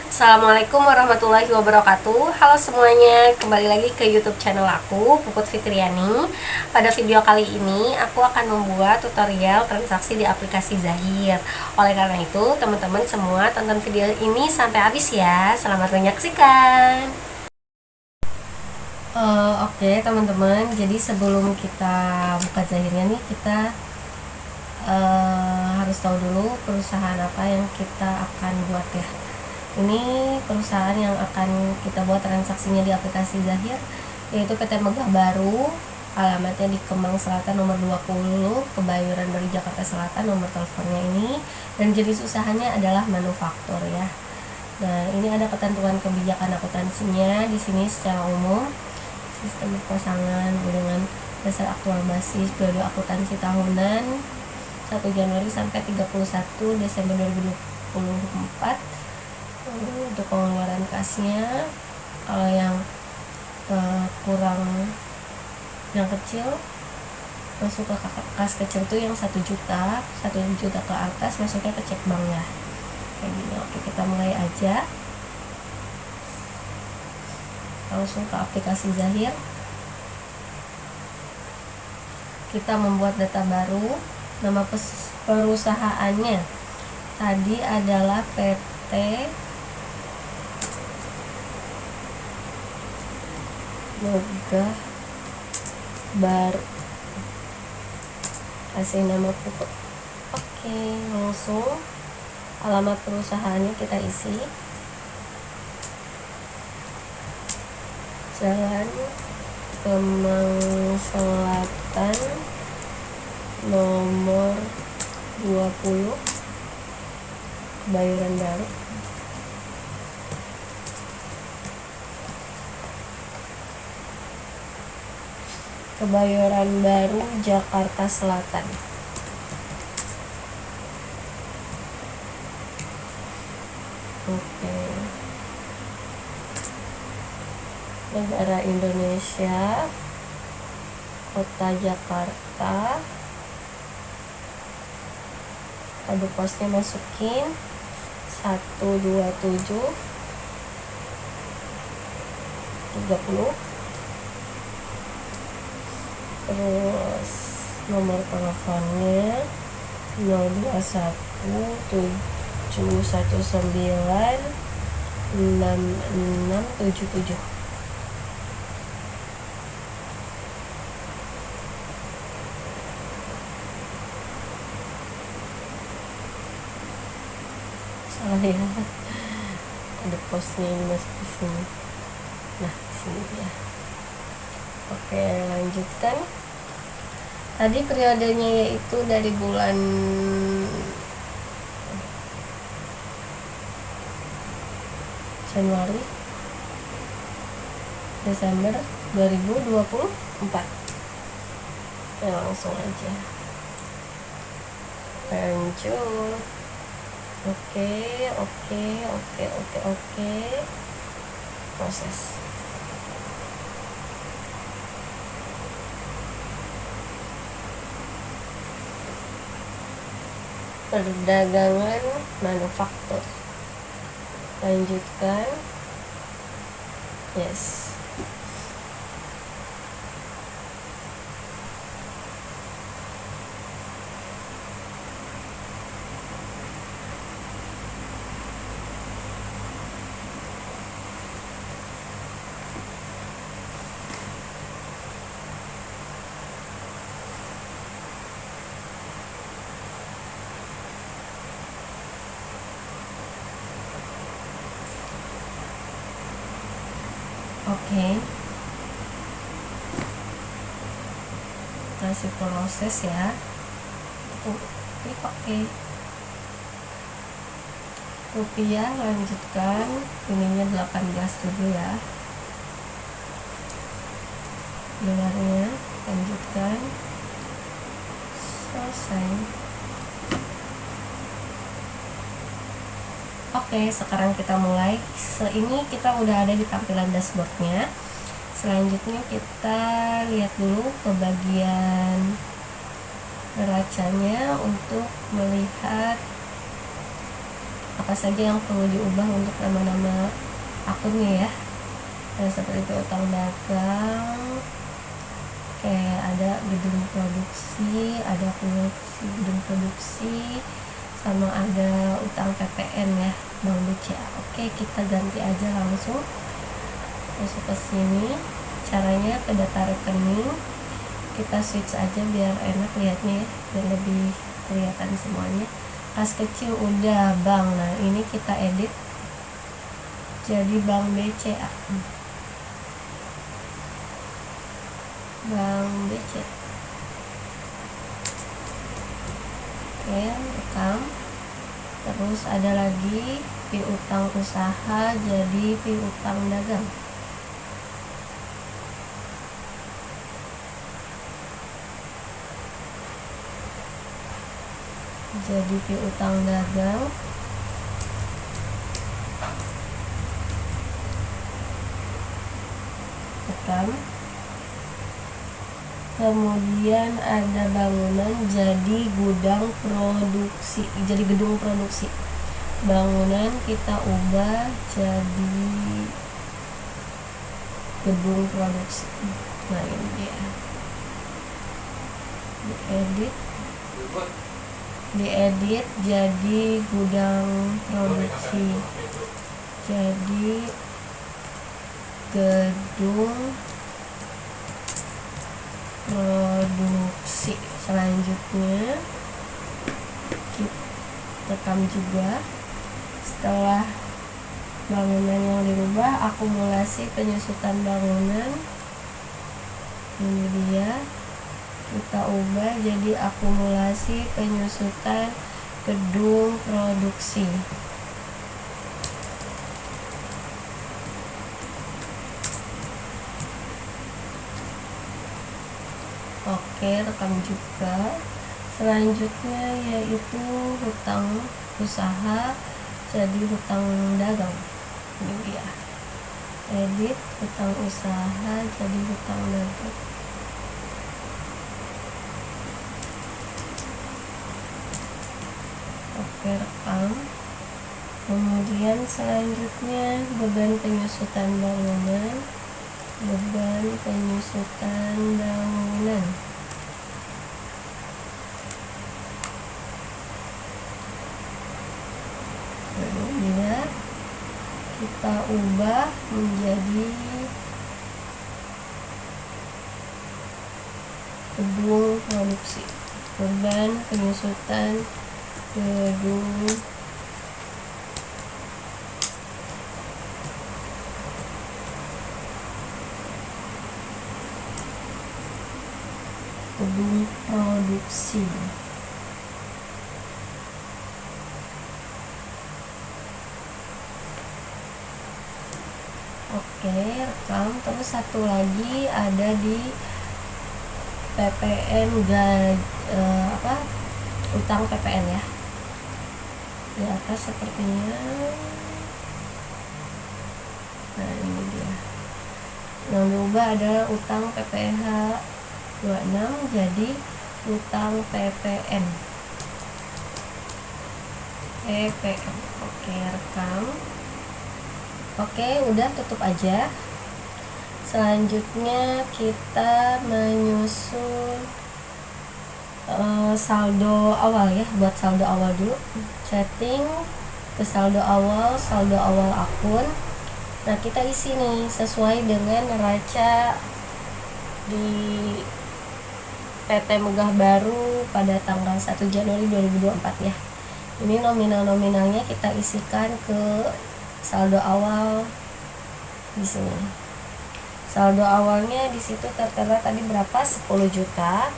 Assalamualaikum warahmatullahi wabarakatuh. Halo semuanya, kembali lagi ke YouTube channel aku, Puput Fitriani. Pada video kali ini aku akan membuat tutorial transaksi di aplikasi Zahir. Oleh karena itu, teman-teman semua tonton video ini sampai habis ya. Selamat menyaksikan. Oke, teman-teman, jadi sebelum kita buka Zahirnya nih, kita harus tahu dulu perusahaan apa yang kita akan buat ya. Ini perusahaan yang akan kita buat transaksinya di aplikasi Zahir, yaitu PT Megah Baru. Alamatnya di Kemang Selatan nomor 20, Kebayoran Baru, Jakarta Selatan. Nomor teleponnya ini, dan jenis usahanya adalah manufaktur ya. Nah, ini ada ketentuan kebijakan akuntansinya di sini secara umum. Sistem pasangan dengan dasar aktual basis periode akuntansi tahunan 1 Januari sampai 31 Desember 2024. Untuk pengeluaran kasnya, kalau yang kurang, yang kecil masuk ke kas kecil tuh yang 1 juta ke atas masuknya ke cek bank ya, kayak gini. Oke, kita mulai aja langsung ke aplikasi Zahir. Kita membuat data baru. Nama perusahaannya tadi adalah PT Megah Baru, kasih nama pupuk. Oke, langsung alamat perusahaannya kita isi. Jalan Kemang Selatan nomor 20, Kebayoran Baru. Kebayoran Baru, Jakarta Selatan. Oke. Negara Indonesia, Kota Jakarta. Kode posnya masukin 127 30. Terus nomor teleponnya 021 719 6677. Salah ya, ada posnya ini masuk di sini. Nah, di sini dia. Oke, lanjutkan. Tadi periodenya yaitu dari bulan Januari Desember 2024. Ya, langsung aja lanjut. Oke, proses. Perdagangan manufaktur, lanjutkan. Yes. Oke, masih proses ya. Klik oke. Rupiah, lanjutkan. Ininya 18.000 ya. Dolarnya, lanjutkan. Selesai. Oke, sekarang kita mulai. Ini kita udah ada di tampilan dashboardnya. Selanjutnya kita lihat dulu ke bagian neracanya untuk melihat apa saja yang perlu diubah untuk nama-nama akunnya ya. Seperti itu utang dagang, kayak ada gedung produksi, ada produksi gedung produksi, sama ada utang PPN ya, Bank BCA. Oke, kita ganti aja langsung masuk ke sini. Caranya ke data rekening, kita switch aja biar enak lihatnya ya, biar lebih kelihatan semuanya. Kas kecil udah bank, nah ini kita edit jadi Bank BCA. Bank BCA. Oke, rekam. Terus ada lagi piutang usaha jadi piutang dagang. Jadi piutang dagang. Rekam. Kemudian ada bangunan jadi gudang produksi, jadi gedung produksi. Bangunan kita ubah jadi gedung produksi. Nah ini dia, diedit jadi gudang produksi, jadi gedung produksi. Selanjutnya kita rekam juga. Setelah bangunan yang dirubah, akumulasi penyusutan bangunan, ini dia, kita ubah jadi akumulasi penyusutan gedung produksi. Oke, rekam juga. Selanjutnya yaitu hutang usaha jadi hutang dagang. Ini dia, edit hutang usaha jadi hutang dagang. Oke, rekam. Kemudian selanjutnya beban penyusutan bangunan, beban penyusutan bangunan. Kemudian kita ubah menjadi gedung produksi, beban penyusutan gedung produksi. Oke, rekam. Terus satu lagi ada di PPN utang PPN ya, di atas sepertinya. Nah ini dia, yang diubah adalah utang PPH 26 jadi utang PPN. Oke, rekam. Oke, udah, tutup aja. Selanjutnya kita menyusun saldo awal ya. Buat saldo awal dulu, setting ke saldo awal akun. Nah kita isi nih sesuai dengan neraca di PT Megah Baru pada tanggal 1 Januari 2024 ya. Ini nominalnya kita isikan ke saldo awal di sini. Saldo awalnya di situ tertera tadi berapa? 10 juta.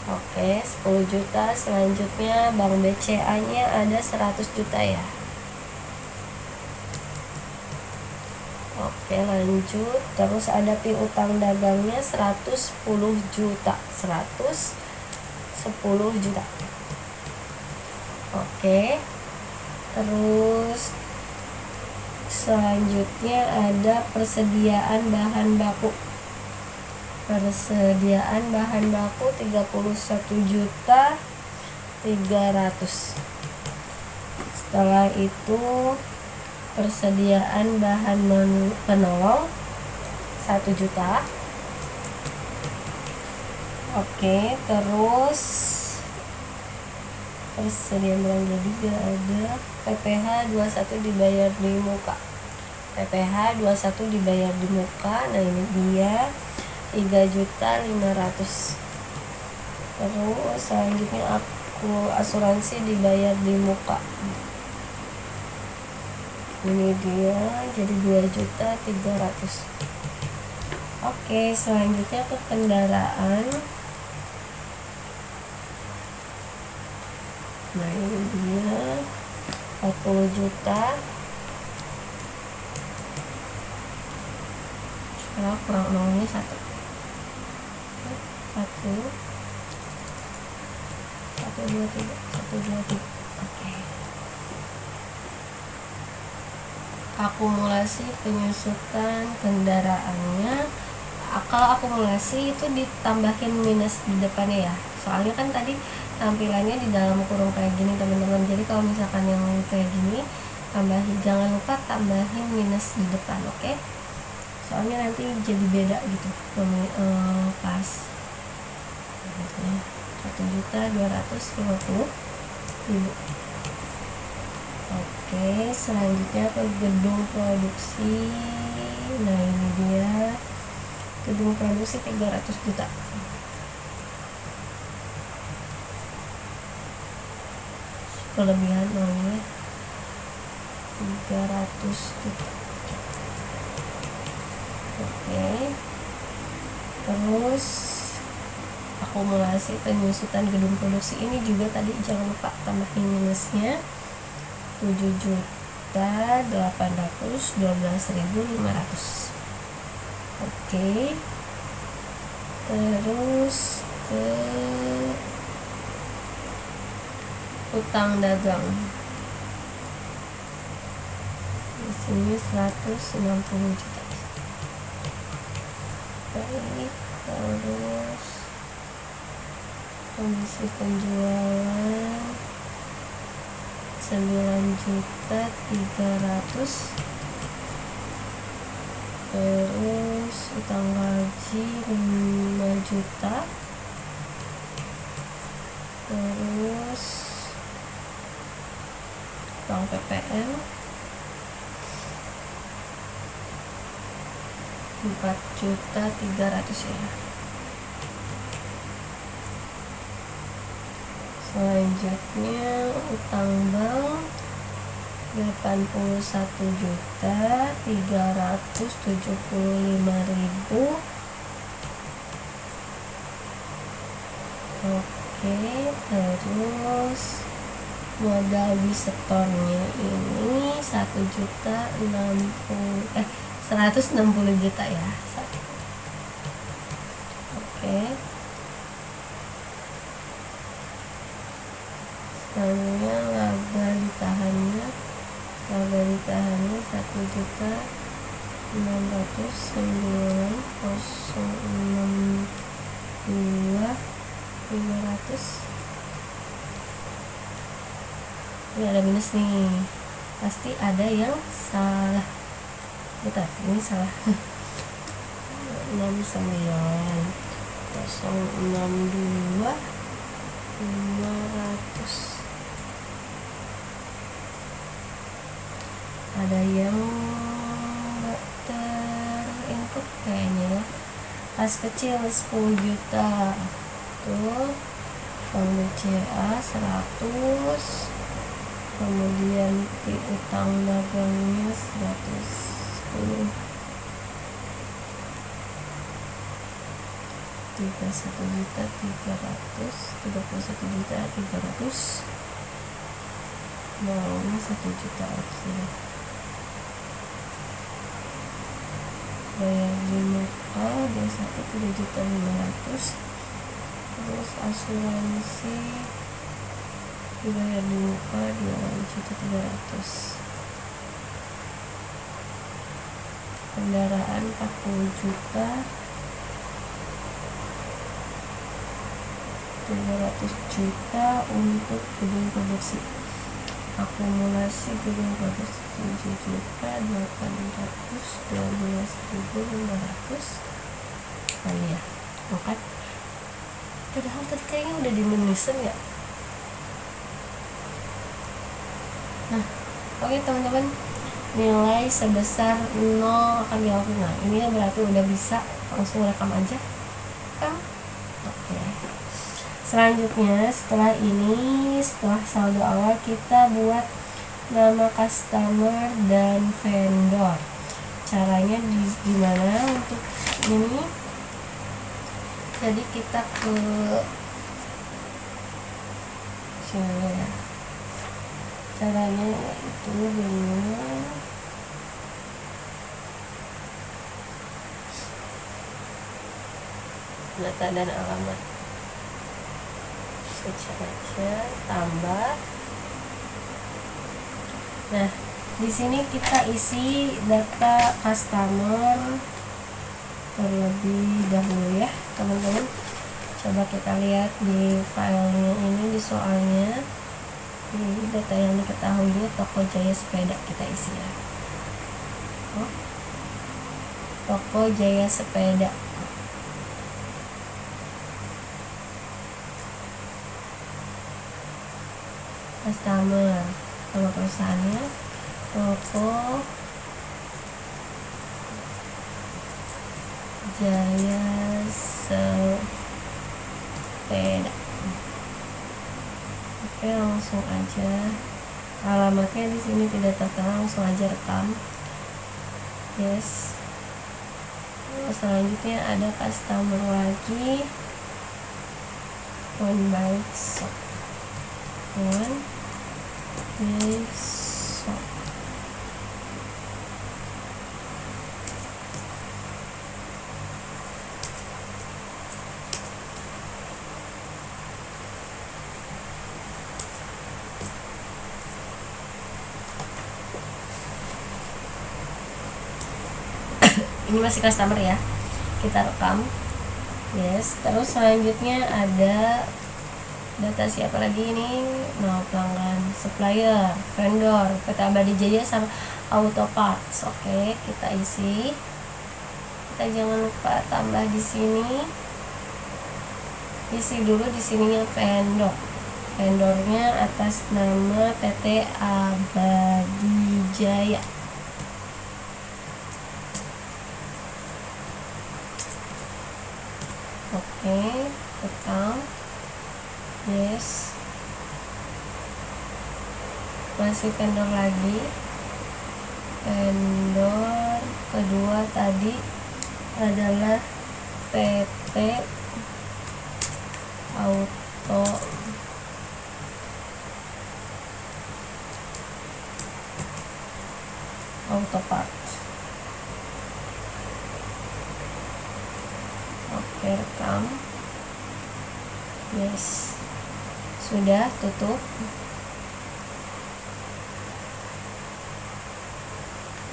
Oke, 10 juta. Selanjutnya Bank BCA-nya ada 100 juta ya. Oke, lanjut. Terus ada piutang dagangnya 110 juta. 110 juta. Oke. Terus selanjutnya ada persediaan bahan baku. Persediaan bahan baku 31 juta 300. Setelah itu persediaan bahan penolong 1 juta. Oke, terus persediaan belanja juga ada. PPh 21 dibayar di muka. PPh 21 dibayar di muka. Nah, ini dia 3.500.000. Terus selanjutnya aku asuransi dibayar di muka. Ini dia jadi 2.300.000. Oke, selanjutnya ke kendaraan. Nah, ini dia 40 juta. Sekarang kurang uangnya 1 2 3. Oke. Akumulasi penyusutan kendaraannya. Kalau akumulasi itu ditambahin minus di depannya ya. Soalnya kan tadi tampilannya di dalam kurung kayak gini teman-teman. Jadi kalau misalkan yang kayak gini jangan lupa tambahin minus di depan, oke? Soalnya nanti jadi beda gitu pas 1.250.000. Oke, selanjutnya ke gedung produksi. Nah, ini dia gedung produksi 300 juta. Kelebihan uangnya 300 juta. Oke, terus akumulasi penyusutan gedung produksi ini juga tadi jangan lupa tambahin minusnya 7.812.500. Oke, terus ke utang dagang. Di sini 160 juta. Baik, terus komisi penjualan 9.300.000. Terus utang gaji 5 juta. Terus utang PPN 4.300.000 ya. Selanjutnya utang bank 81.375.000. Oke, terus modal di setornya ini 160 juta ya. Oke. Selanjutnya laba ditahannya 1.906.2.500. Ini ada minus nih, pasti ada yang salah. Bentar, ini salah. 69.062.500. Ada yang nggak terinput kayaknya ya. Kas kecil 10 juta. Tuh, bank BCA 100. Kemudian di utang dagangnya 110. 31.300. Nah, ini 1 juta aja. Bayar di muka 3.500.000. Terus asuransi dibayar di muka 2.300.000. Kendaraan 40 juta. 300 juta untuk gedung produksi. Aku akumulasi 7.812.500 kali ya, bukan? Padahal tadi kayaknya udah dinulisin ya. Nah, oke teman-teman, nilai sebesar 0 akan dihapus. Nah, ini berarti udah bisa langsung rekam aja kan? Oke. Selanjutnya setelah ini, setelah saldo awal, kita buat nama customer dan vendor. Caranya gimana untuk ini? Jadi kita ke sini ya. Caranya itu dengan data dan alamat, aja tambah. Nah, di sini kita isi data customer terlebih dahulu ya teman-teman. Coba kita lihat di filenya ini, di soalnya ini data yang diketahui Toko Jaya Sepeda kita isi ya. Toko Jaya Sepeda. Customer, nama perusahaannya Toko Jaya Sepeda. Oke, langsung aja. Alamatnya di sini tidak tertera, langsung aja rekam. Yes. Selanjutnya ada customer lagi. One bike shop. One bike shop. Ini masih customer ya, kita rekam. Yes. Terus selanjutnya ada data siapa lagi ini? Nah, pelanggan, supplier, vendor, PT Abadi Jaya sama Auto Parts. Oke, kita isi. Kita jangan lupa tambah di sini. Isi dulu di sininya vendor. Vendornya atas nama PT Abadi Jaya. Oke, rekam. Yes. Masih vendor lagi. Vendor kedua tadi adalah PT Auto Parts. Oke, rekam. Yes. Sudah, tutup.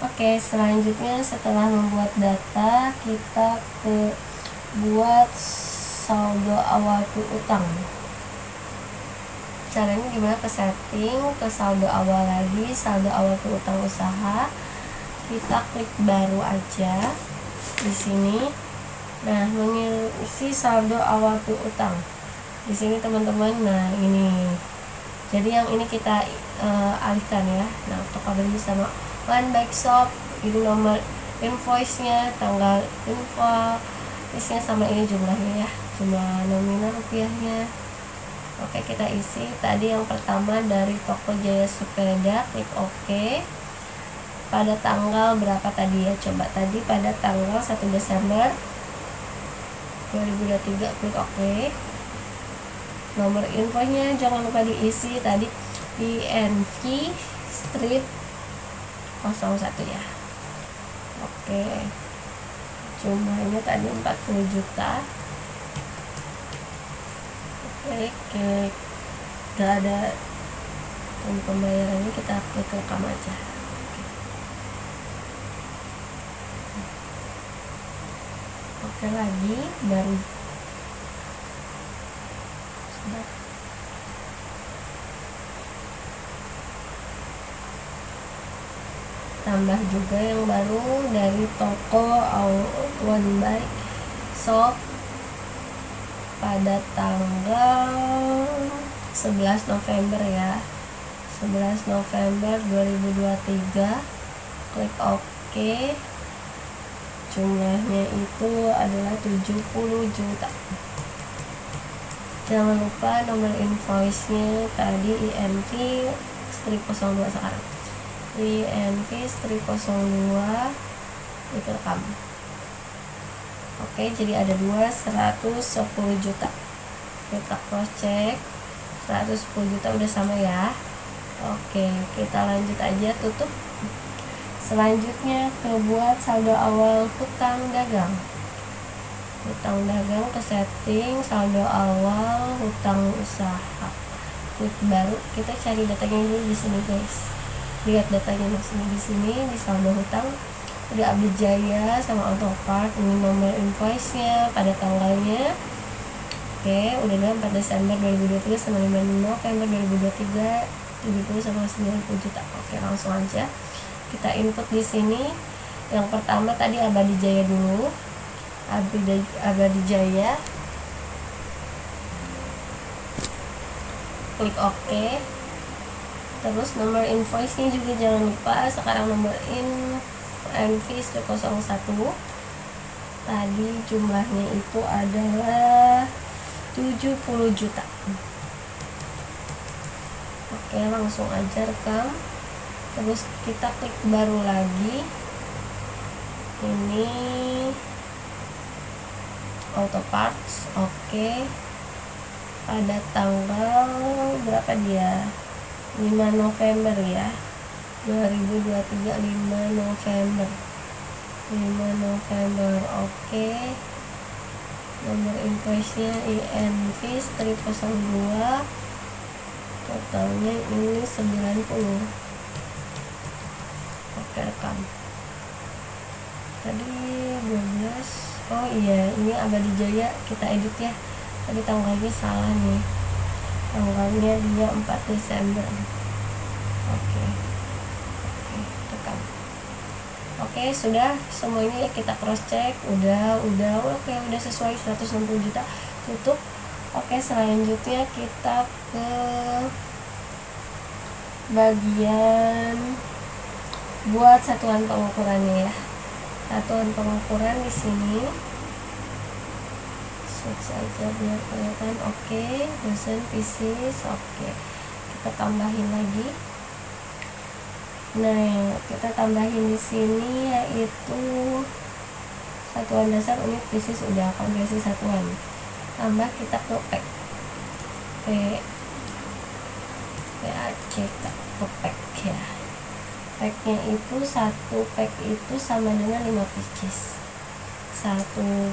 Oke, selanjutnya setelah membuat data, kita buat saldo awal piutang. Caranya gimana? Ke setting, ke saldo awal lagi, saldo awal piutang usaha. Kita klik baru aja di sini. Nah, mengisi saldo awal piutang. Di sini teman-teman, nah ini. Jadi yang ini kita alihkan ya. Nah, Toko Abadi sama One Bike Shop, ini nomor invoice-nya, tanggal invoice-nya sama ini jumlahnya ya, jumlah nominal rupiahnya. Oke, kita isi. Tadi yang pertama dari Toko Jaya Sepeda, klik OK. Pada tanggal berapa tadi ya? Coba tadi pada tanggal 1 Desember 2023, klik OK. Nomor infonya jangan lupa diisi tadi, PNV Street 01 ya. Oke. Jumlahnya tadi 40 juta. Oke, klik. Gak ada pembayarannya, kita klik rekam aja. Oke, lagi baru tambah juga yang baru dari toko One Buy Shop pada tanggal 11 November ya, 11 November 2023. Klik OK. Jumlahnya itu adalah 70 juta. Jangan lupa nomor invoice-nya tadi INV 02 sekarang. INV 02 direkam. Oke, jadi ada 110 juta. Kita cross check. 110 juta udah sama ya. Oke, kita lanjut aja, tutup. Selanjutnya buat saldo awal hutang dagang. Hutang dagang ke setting saldo awal hutang usaha. Klik baru, kita cari datanya dulu di sini guys. Lihat datanya di sini di saldo hutang. Ada Abdi Jaya sama Autopart, ini nomor invoice-nya pada tanggalnya. Oke, udah 4 Desember 2023 sama 5 November 2023, 70 sama 90 juta. Oke, langsung aja kita input di sini. Yang pertama tadi Abdi Jaya dulu. Abdi Jaya. Klik OK. Terus nomor invoice-nya juga jangan lupa. Sekarang nomor INV 01. Tadi jumlahnya itu adalah 70 juta. Oke, langsung aja rekam. Terus kita klik baru lagi. Ini auto parts. Oke. Pada tanggal berapa dia? 5 November ya. 2023 5 November. 5 November. Oke. Nomor invoice-nya INV 02. Totalnya ini 90. Oke, rekam. Tadi 12. Oh iya, ini Abdi Jaya kita edit ya. Tadi tanggalnya salah nih. Tanggalnya dia 4 Desember. Oke, rekam. Oke, sudah semuanya kita cross check. Udah oke, udah sesuai 160 juta. Tutup. Oke, selanjutnya kita ke bagian buat satuan pengukurannya ya. Satuan pengukuran di sini. Switch aja biar kelihatan. Oke, dosen pieces. Oke, kita tambahin lagi. Nah, kita tambahin di sini yaitu satuan dasar unit pieces udah konversi satuan. Tambah kita ke pack. PAC ke pack ya. Packnya itu satu pack itu sama dengan 5 pieces. Satu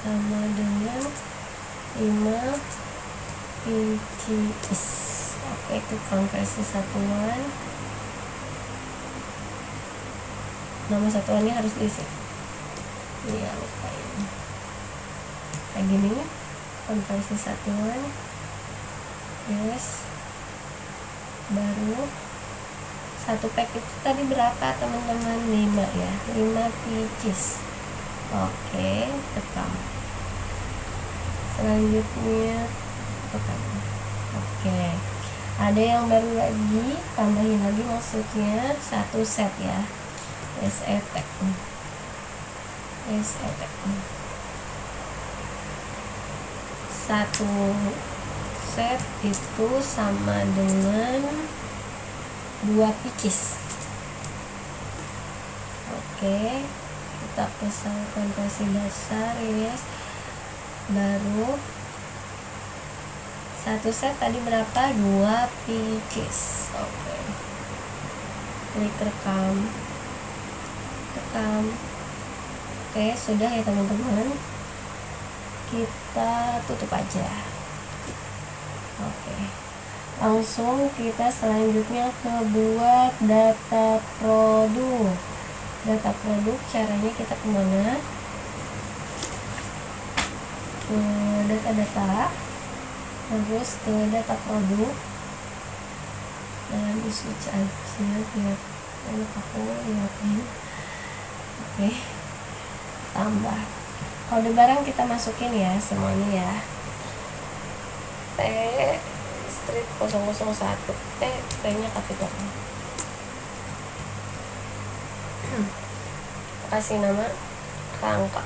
sama dengan 5 pieces. Oke, itu konversi satuan. Nama satuannya harus diisi. Iya, lupain. Kayak gini, konversi satuan. Yes. Baru satu pack itu tadi berapa teman-teman? 5 ya, 5 pieces. Oke, rekam. Selanjutnya rekam. Oke, ada yang baru lagi, tambahin lagi, maksudnya satu set ya. SET satu set itu sama dengan 2 pieces. Oke, kita pasang konversi dasar yes. Baru satu set tadi berapa? 2 pieces. Oke, klik rekam. Oke, sudah ya teman-teman, kita tutup aja. Oke, langsung kita selanjutnya ke buat data produk. Data produk caranya kita kemana? Ke data-data, terus ke data produk. Jangan di switch aja biar enak aku liatin. Oke, tambah. Kalau di barang kita masukin ya semuanya ya. T strip 001 T-nya kapital. Kasih nama rangka.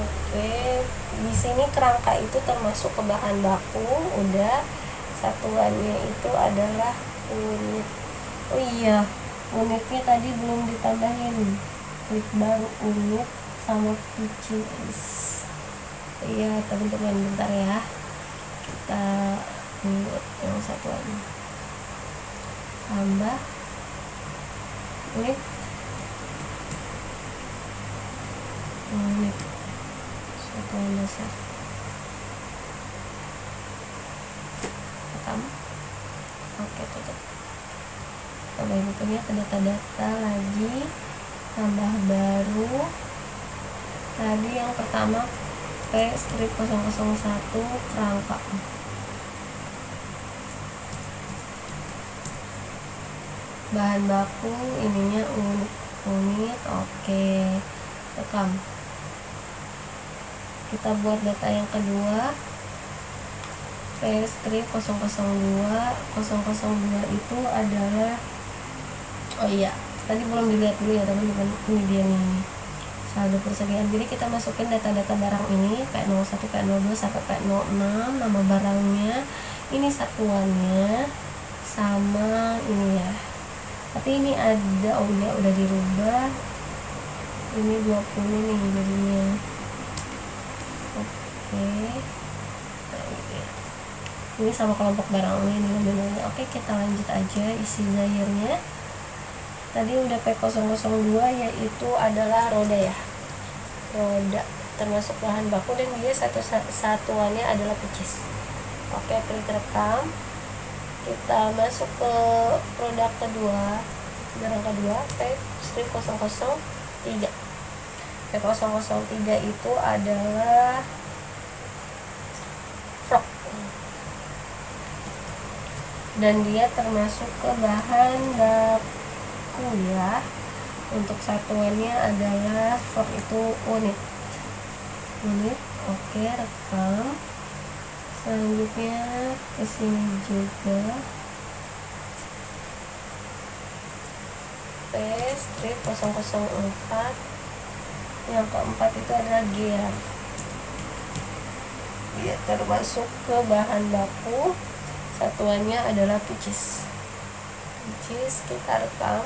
Oke, di sini kerangka itu termasuk ke bahan baku. Udah, satuannya itu adalah unit. Oh iya, unitnya tadi belum ditambahin. Klik baru unit sama pitches. Iya teman-teman, bentar ya, kita buat yang satuan. Tambah unit satuan dasar. Rekam. Oke, tutup. Tambah bukunya ke data-data lagi, tambah baru. Tadi yang pertama P strip 001 kerangka. Bahan baku ininya unit. Oke, rekam. Kita buat data yang kedua, P strip 002 itu adalah, oh iya tadi belum dilihat dulu ya teman-teman, ini dia nih saldo persediaan. Jadi kita masukin data-data barang ini P01, P02 sampai P06, nama barangnya, ini satuannya, sama ini ya. Tapi ini ada, oh ya udah dirubah, ini 20 nih jadinya. Oke, nah ini sama kelompok barang ini nominalnya. Oke, kita lanjut aja isi zahirnya. Tadi udah P002 yaitu adalah roda ya, roda termasuk bahan baku dan dia satuannya adalah pitches. Oke, klik rekam. Kita masuk ke produk kedua, barang kedua, P strip 003. P003 itu adalah frog dan dia termasuk ke bahan baku ya. Untuk satuannya adalah frog itu unit. Oke, rekam. Selanjutnya ke sini juga P strip 004. Yang keempat itu adalah gear. Dia termasuk ke bahan baku. Satuannya adalah pitches. Kita rekam.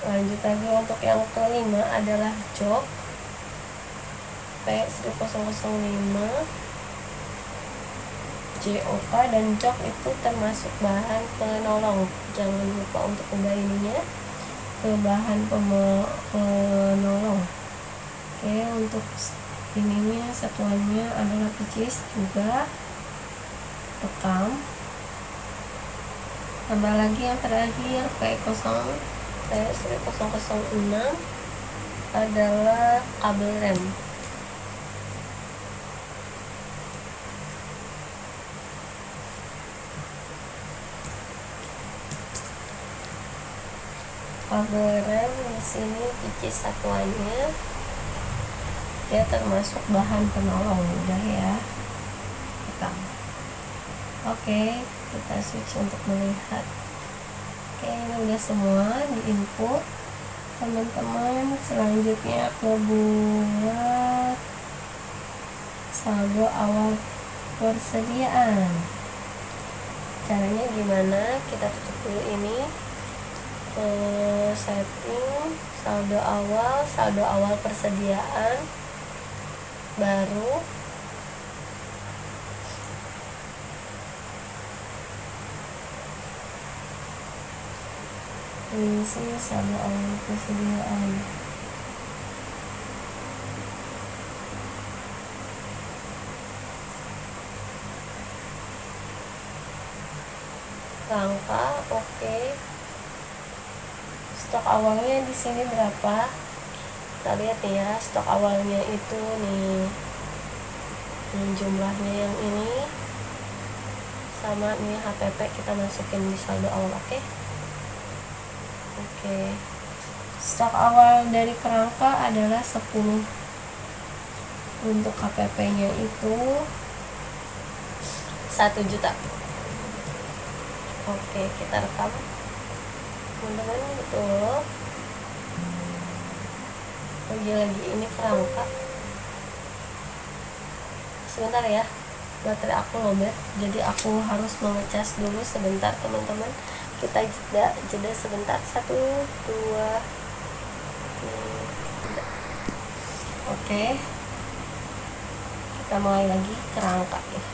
Lanjut lagi untuk yang kelima adalah jok. P strip 005 JOK, dan jok itu termasuk bahan penolong. Jangan lupa untuk ubah ininya ke bahan penolong. Oke, untuk ininya satuannya adalah pitches juga. Rekam. Tambah lagi yang terakhir P006 adalah kabel rem. Kabel rem di sini pitches satuannya, dia termasuk bahan penolong. Udah ya, rekam. Oke, kita switch untuk melihat. Oke, ini udah semua di input teman-teman. Selanjutnya aku buat saldo awal persediaan. Caranya gimana? Kita tutup dulu ini, setting saldo awal persediaan baru. Isi saldo awal persediaan. Angka, oke. Stok awalnya di sini berapa? Kita lihat ya, stok awalnya itu nih jumlahnya yang ini sama nih HPP kita masukin di saldo awal. Oke. Stok awal dari kerangka adalah 10. Untuk HPP nya itu 1 juta. Oke, kita rekam teman-teman. Betul, lagi ini kerangka. Sebentar ya, baterai aku lowbat, jadi aku harus mengecas dulu sebentar teman-teman. Kita jeda sebentar. 1, 2, 3. Oke, kita mulai lagi kerangka ya.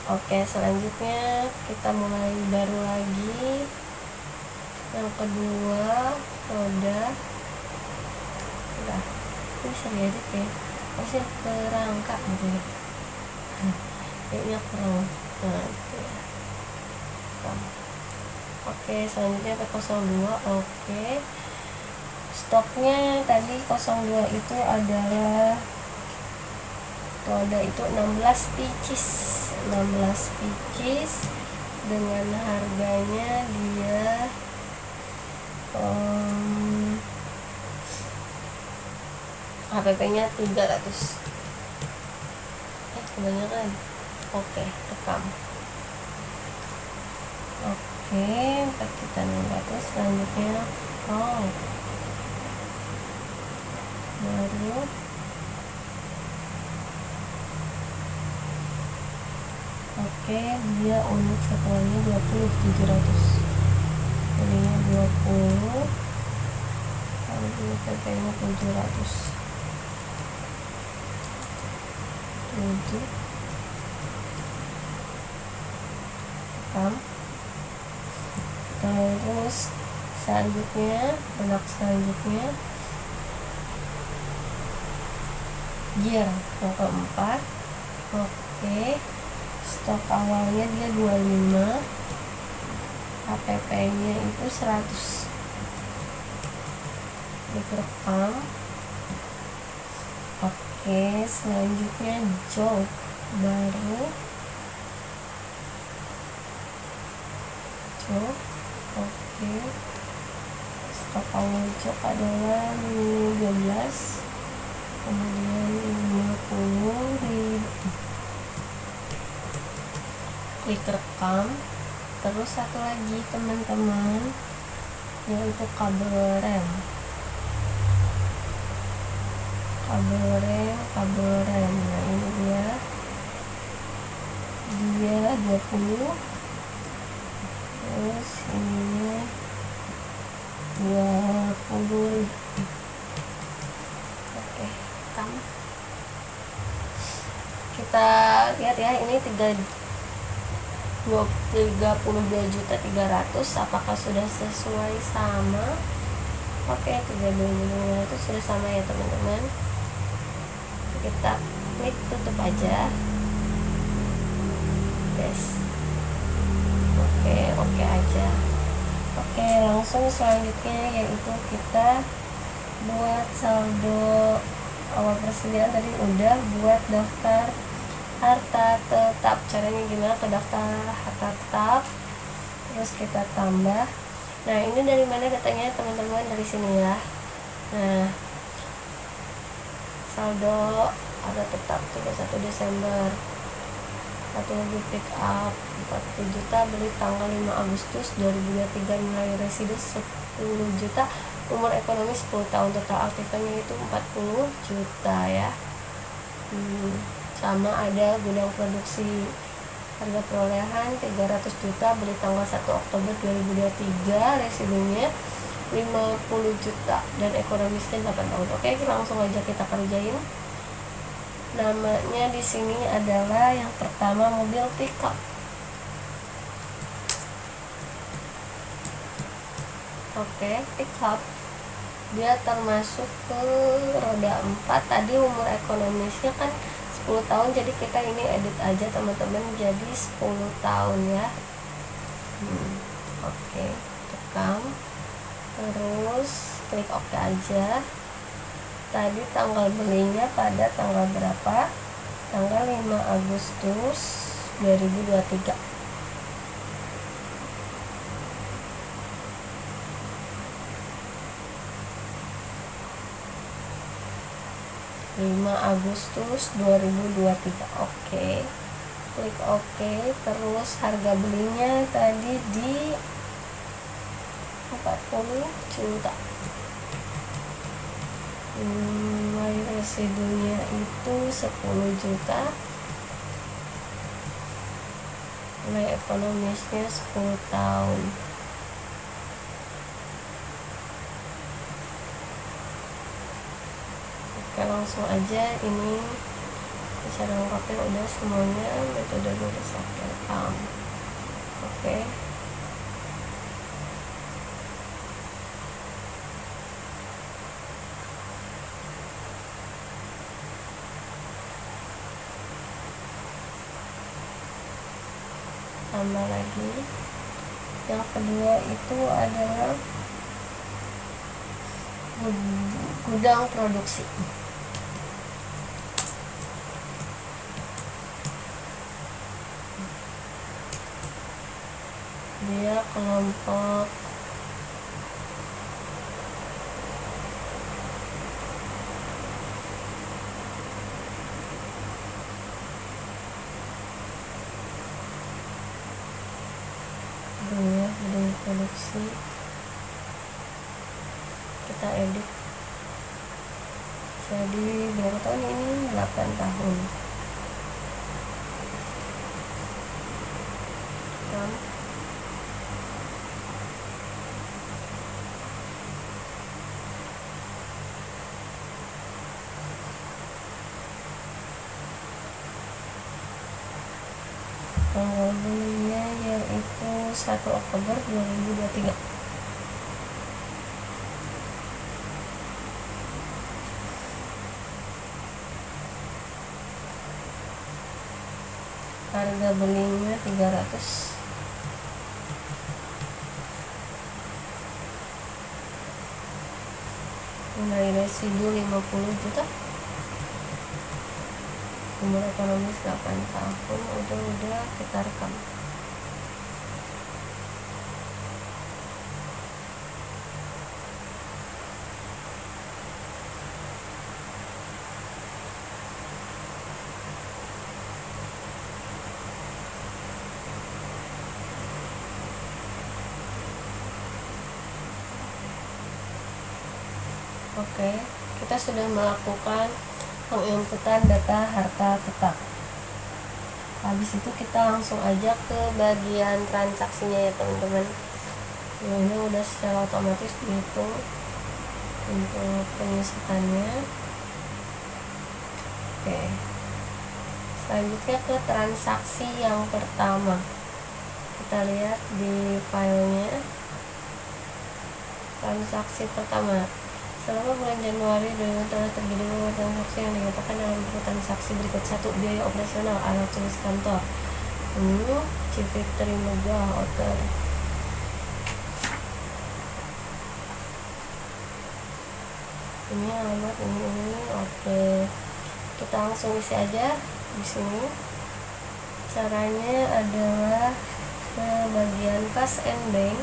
Oke, selanjutnya kita mulai baru lagi. Yang kedua, roda. Udah, ini bisa diedit ya. Harusnya kerangka gitu ya. Kayaknya kurang. Nah, itu ya. Oke, selanjutnya ke 02. Oke. Stoknya tadi 02 itu adalah roda itu 16 pieces. 16 pieces dengan harganya dia HPP-nya 300. Kebanyakan. Oke, rekam. Oke, kita 600. Selanjutnya baru dia unit satuannya 20.700. Ininya 20, lalu PP nya 700. 7 rekam. Terus selanjutnya gear yang keempat. Oke, stok awalnya dia 25, HPP nya itu 100. Direkam. Oke, selanjutnya jok baru. Oke, stok awal jok adalah 12, kemudian 50. Klik rekam. Terus satu lagi teman-teman, yaitu kabel rem. Nah, ini dia 20. Terus ininya 20. Oke, rekam. Kita lihat ya, ini 32.300 apakah sudah sesuai sama. Oke, 32.500 sudah sama ya teman-teman. Kita klik tutup aja. Yes. Oke aja. Oke, langsung selanjutnya yaitu kita buat saldo awal persediaan. Tadi udah buat daftar harta tetap. Caranya gimana? Ke daftar harta tetap, terus kita tambah. Nah, ini dari mana datanya teman-teman? Dari sini ya. Nah, saldo harta tetap 31 Desember. Satu mobil pick up 40 juta, beli tanggal 5 Agustus 2023, nilai residu 10 juta, umur ekonomi 10 tahun, total aktifnya itu 40 juta ya. Sama ada gudang produksi, harga perolehan 300 juta, beli tanggal 1 Oktober 2023, residunya 50 juta dan ekonomisnya 8 tahun. Oke, langsung aja kita kerjain. Namanya di sini adalah yang pertama mobil pickup. Oke, pickup dia termasuk ke roda 4. Tadi umur ekonomisnya kan 10 tahun, jadi kita ini edit aja teman-teman jadi 10 tahun ya. Oke, rekam. terus klik OK aja. Tadi tanggal belinya pada tanggal berapa? Tanggal 5 Agustus 2023. Agustus 2023. Oke. Klik OK, terus harga belinya tadi di 40 juta. Nilai residunya itu 10 juta. Nilai ekonomisnya 10 tahun. Oke, langsung aja. Ini cara lengkapnya udah semuanya, metode lulus rekam. Oke. Tambah lagi. Yang kedua itu adalah gudang produksi. Dia kelompok gudang produksi. Kita edit jadi berapa tahun ini? 8 tahun. Tanggal belinya yaitu 1 Oktober 2023. Harga belinya 300. Nilai residu 50 juta. Umur ekonomis 8 tahun. Udah kita rekam. Oke, kita sudah melakukan penginputan data harta tetap. Habis itu kita langsung aja ke bagian transaksinya ya teman-teman. Ini udah secara otomatis dihitung untuk penyusutannya. Oke, selanjutnya ke transaksi yang pertama. Kita lihat di filenya. Transaksi pertama, selama bulan Januari 2020 telah terjadi beberapa transaksi yang dinyatakan dalam buku transaksi berikut. 1. Biaya operasional alat tulis kantor. Civitri Megah Hotel. Ini alamat ini. Oke, kita langsung isi aja di sini. Caranya adalah ke bagian Cash and Bank,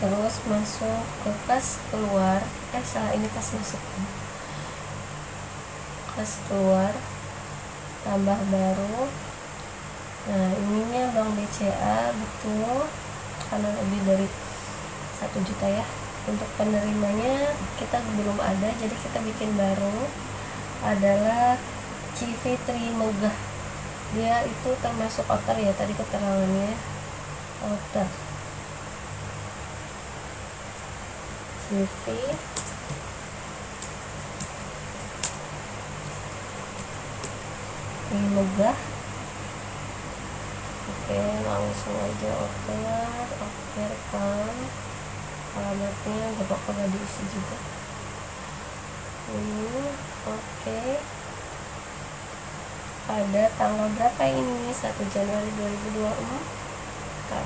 terus masuk ke kas keluar, ini kas masuk, kas keluar, tambah baru. Nah, ininya Bank BCA, betul, karena lebih dari 1 juta ya. Untuk penerimanya kita belum ada, jadi kita bikin baru, adalah Civitri Megah. Dia itu termasuk outer ya, tadi keterangannya outer. Civitri Megah. Oke, langsung aja outer. Oke, rekam. Alamatnya gak apa-apa gak diisi juga. Oke, pada tanggal berapa ini? 1 Januari 2024.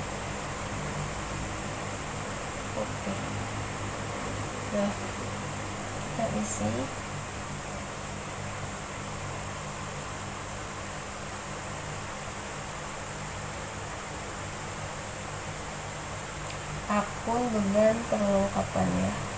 oke. Nah, kita isi. Akun beban perlengkapannya.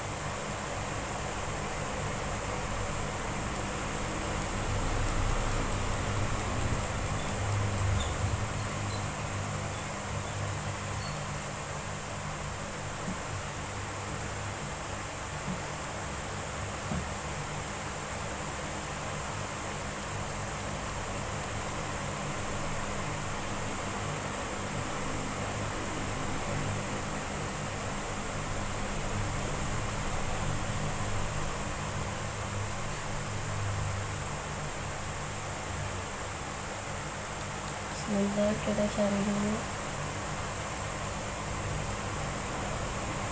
Sebentar, kita cari dulu.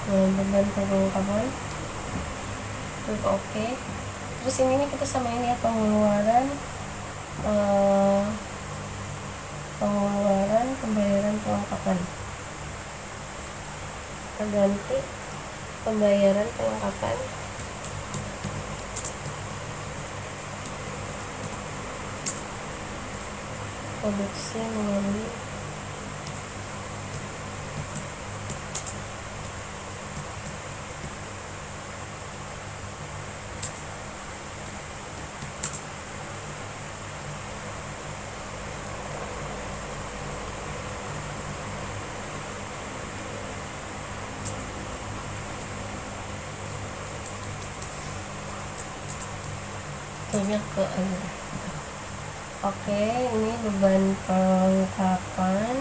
Beban perlengkapan. Klik oke. Terus ini kita samain ya pengeluaran pembayaran perlengkapan. Kita ganti pembayaran perlengkapan. Produksi melalui ke air. Oke, ini beban perlengkapan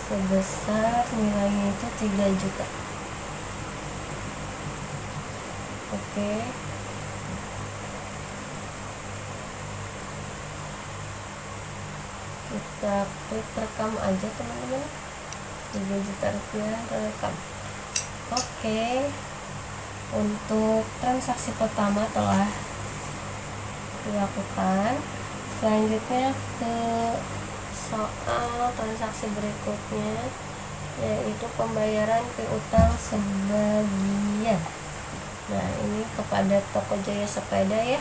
sebesar nilainya itu 3 juta. Oke. Kita klik rekam aja teman-teman. 3 juta rupiah rekam. Oke. Untuk transaksi pertama telah dilakukan. Selanjutnya ke soal transaksi berikutnya, yaitu pembayaran piutang sebagian. Nah, ini kepada Toko Jaya Sepeda ya,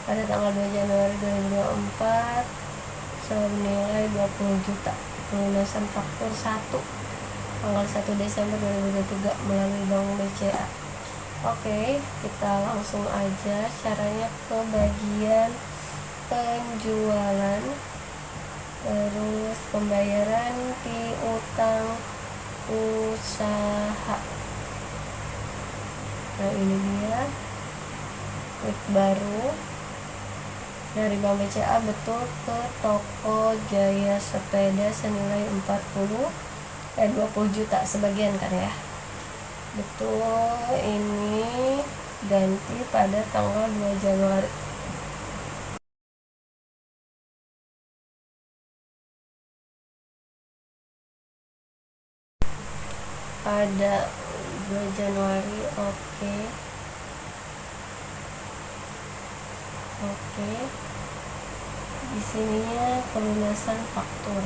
pada tanggal 2 Januari 2024 senilai 20 juta. Pelunasan faktur 1 tanggal 1 Desember 2023 melalui Bank BCA. Oke, kita langsung aja caranya ke bagian penjualan, terus pembayaran piutang usaha. Nah, ini dia, klik baru dari Bank BCA betul ke Toko Jaya Sepeda senilai 20 juta sebagian kan ya. Betul, ini ganti pada tanggal 2 Januari. Pada 2 Januari, oke. Di sininya pelunasan faktur.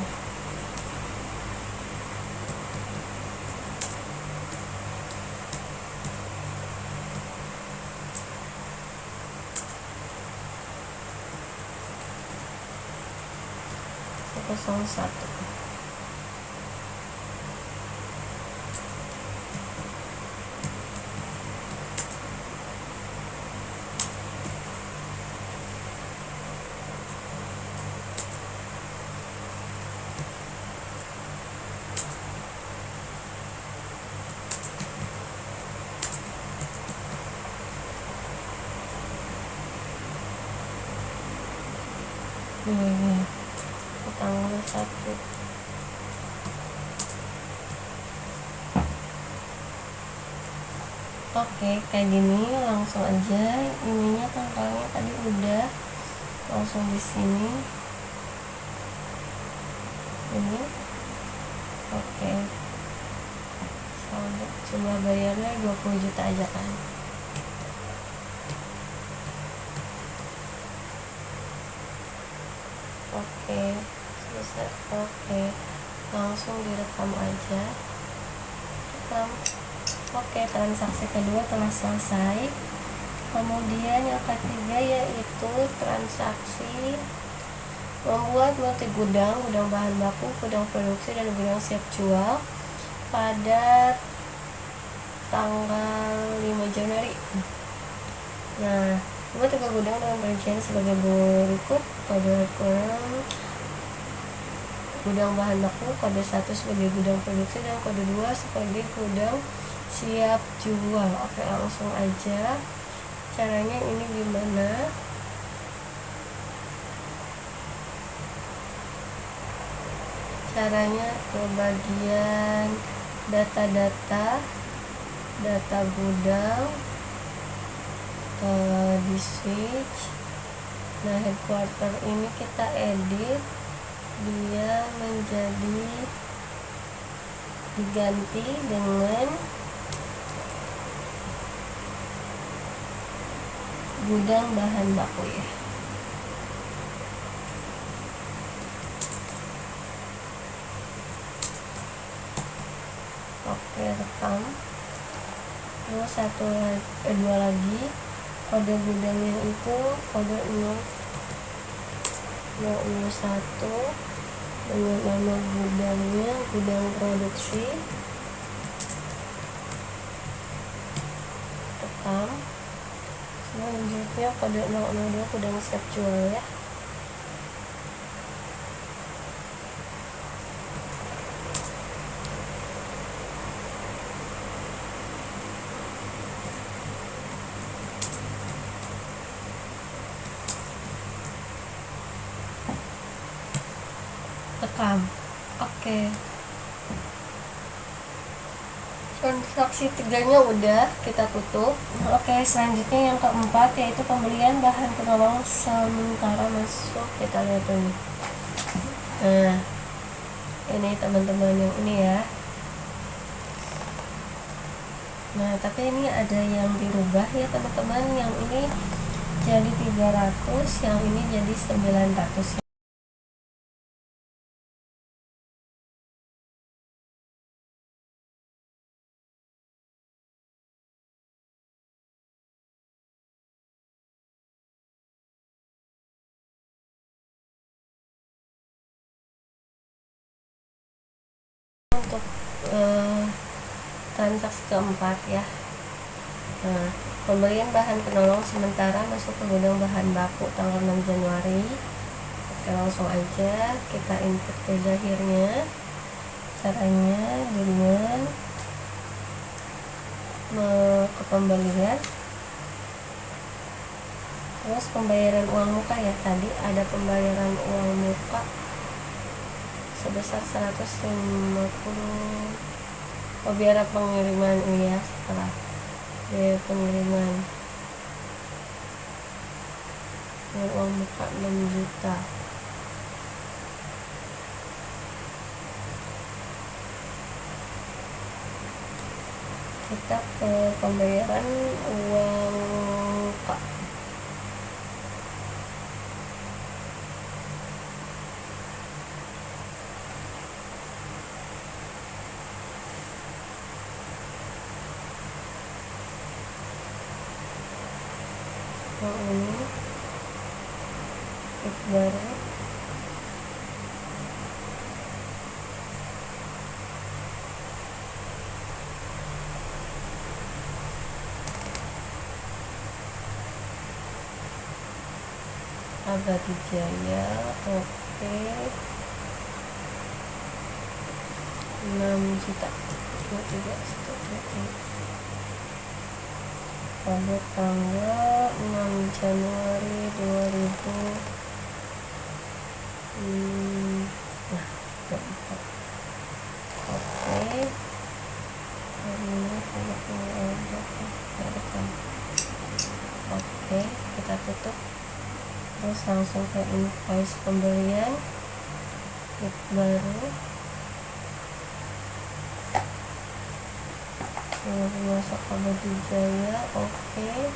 Satu. Tanggal 1. Oke, kayak gini langsung aja. Ininya tanggalnya tadi udah langsung di sini. Ini. Oke. Cuma bayarnya 20 juta aja kan. Oke, selesai. Oke. langsung direkam aja. Rekam. Oke, transaksi kedua telah selesai. Kemudian yang ketiga yaitu transaksi membuat multi gudang bahan baku, gudang produksi, dan gudang siap jual pada tanggal 5 Januari. Nah, membuat 3 gudang dengan perincian sebagai berikut: kode gudang bahan baku, kode 1 sebagai gudang produksi, dan kode 2 sebagai gudang siap jual. Oke, langsung aja. Caranya ini gimana? Caranya ke bagian data gudang, di switch. Nah, headquarter ini kita edit dia menjadi diganti dengan gudang bahan baku ya. Oke, rekam. Terus dua lagi, kode gudangnya itu kode 001 dengan nama gudangnya gudang produksi. Rekam. Selanjutnya kode 002 gudang siap jual ya. Rekam. Oke. Transaksi tiganya udah kita tutup. Oke, selanjutnya yang keempat yaitu pembelian bahan penolong sementara masuk. Kita lihat dulu. Nah, ini teman-teman yang ini ya. Nah, tapi ini ada yang dirubah ya teman-teman. Yang ini jadi 300, yang ini jadi 900. Untuk transaksi keempat ya. Nah, pembelian bahan penolong sementara masuk ke gudang bahan baku tanggal 6 Januari. Oke, langsung aja kita input ke Zahirnya. Caranya dengan ke pembelian, terus pembayaran uang muka ya. Tadi ada pembayaran uang muka sebesar 150. Biaya pengiriman ini ya, setelah biaya pengiriman uang muka 6 juta. Kita ke pembayaran uang muka. Yang ini baru Abadi Jaya. Oke, 6 juta 23 pada tanggal 6 Januari 2000. Nah, 24. Oke, ini oke, kita tutup. Terus langsung ke invoice pembelian baru. Masuk Abadi Jaya. Oke,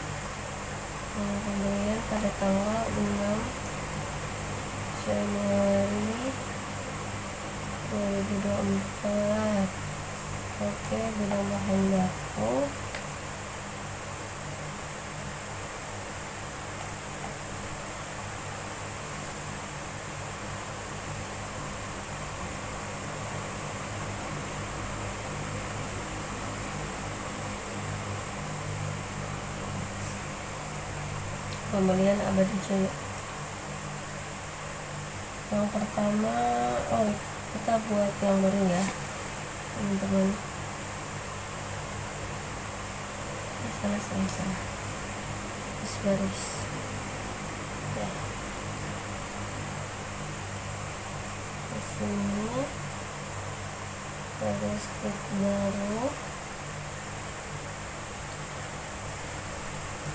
pembelian pada tanggal 6 Januari 2024. Oke, bidang bahan baku. Pembelian abadi jaya. Yang pertama, kita buat yang baru ya teman-teman. Salah baris ya. Di sini ada script baru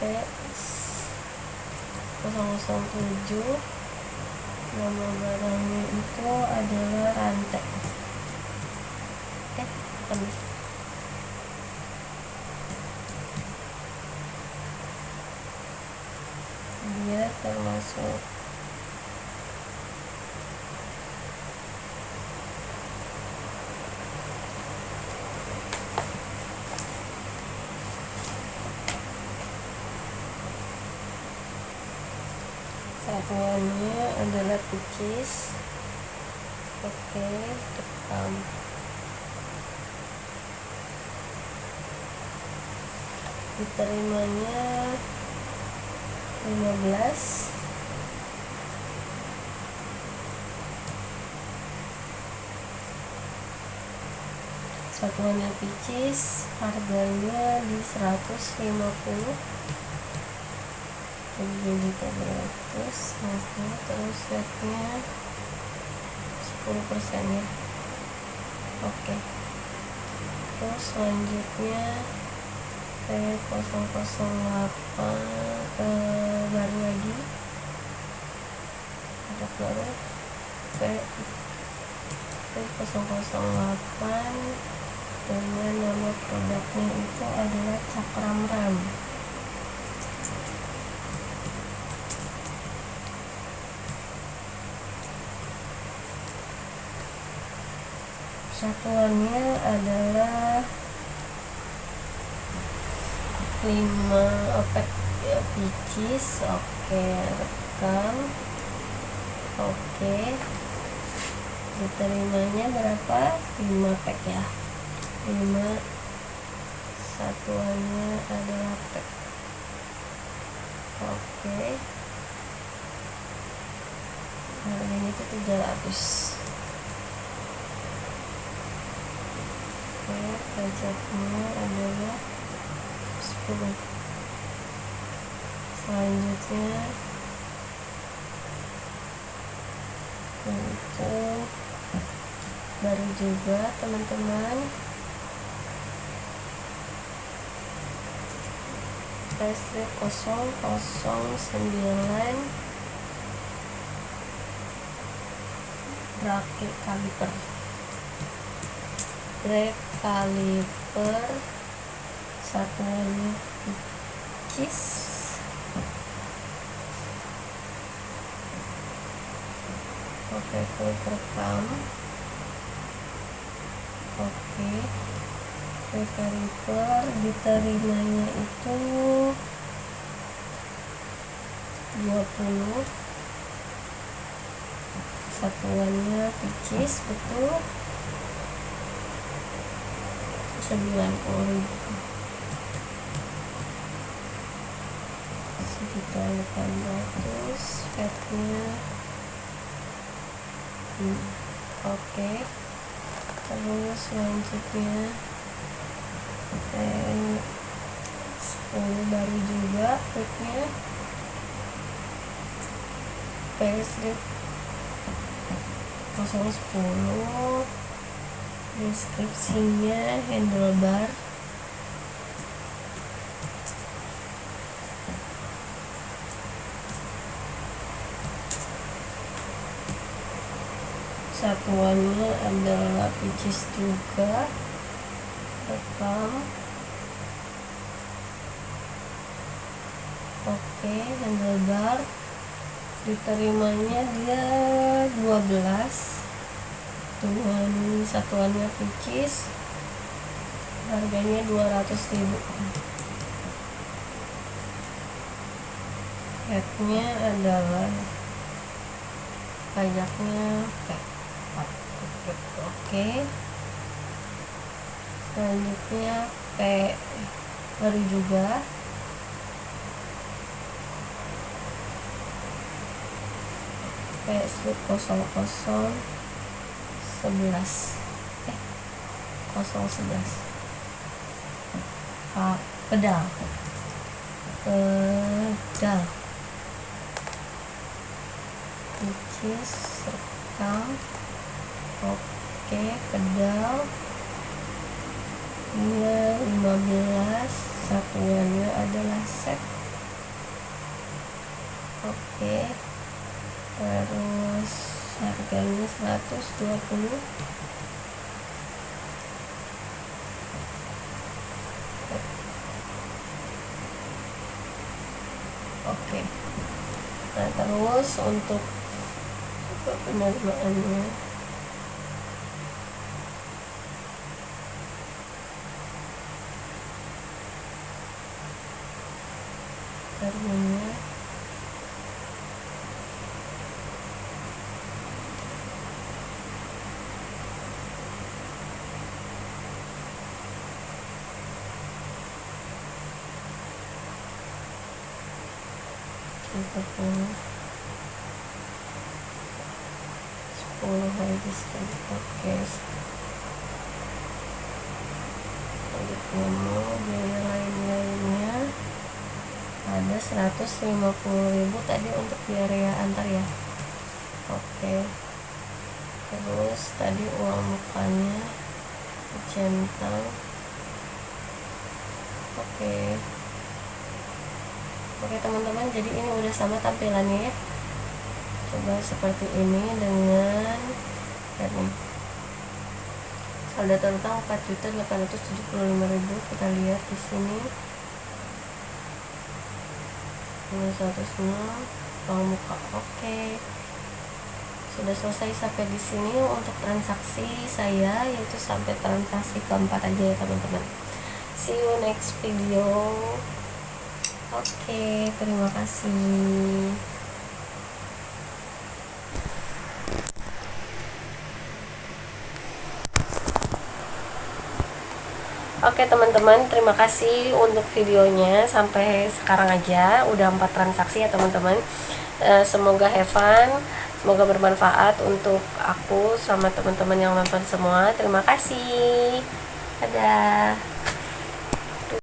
PS007. Nama barangnya itu adalah rantai. Dia termasuk satuannya adalah pitches. Oke, rekam. Diterimanya 15. Satuannya pitches, harganya di 150. Jadi 300, terus setnya 10% ya. Oke, terus selanjutnya P008 baru lagi ada baru P008 dengan nama produknya itu adalah Cakram Ram. Satuannya adalah 5 opek ya, pitches. Oke, rekam. Oke, diterimanya berapa? 5 pack ya. 5. Satuannya adalah pack. Oke, harganya itu 300. Pajaknya adalah 10. Selanjutnya itu baru juga teman-teman, Paystrip 009 bracket kaliper. Brake kaliper satuannya pitches. Oke, klik rekam. Oke, brake kaliper diterimanya itu 20. Satuannya pitches, betul, 90.000 sekitar 800. Fatnya oke. Terus selanjutnya 10 baru juga fatnya. Paystrip 010. Deskripsinya handlebar. Satuannya adalah pitches juga. Rekam. Oke, handlebar diterimanya dia 12. dengan satuannya pieces, harganya 200.000. Headnya adalah pajaknya oke. Selanjutnya P baru juga, P slip 0011 011 pedal which is rekam. Oke, pedal ini 15, satuannya adalah set. Oke, terus harganya 120. Oke, nah terus untuk penerimaannya harganya untuk 10 hari diskon. Oke, selanjutnya biaya lain-lainnya ada 150.000 tadi untuk biaya antar ya. Oke, terus tadi uang mukanya centang. Oke teman-teman, jadi ini udah sama tampilannya ya. Coba seperti ini dengan saldo total 4.875.000. Kita lihat di sini minus 100 uang muka. Oke, sudah selesai sampai di sini untuk transaksi saya, yaitu sampai transaksi keempat aja ya teman-teman. See you next video. Oke, terima kasih. Oke teman-teman, terima kasih untuk videonya. Sampai sekarang aja udah 4 transaksi ya teman-teman. Semoga have fun, semoga bermanfaat untuk aku sama teman-teman yang nonton semua. Terima kasih. Dadah.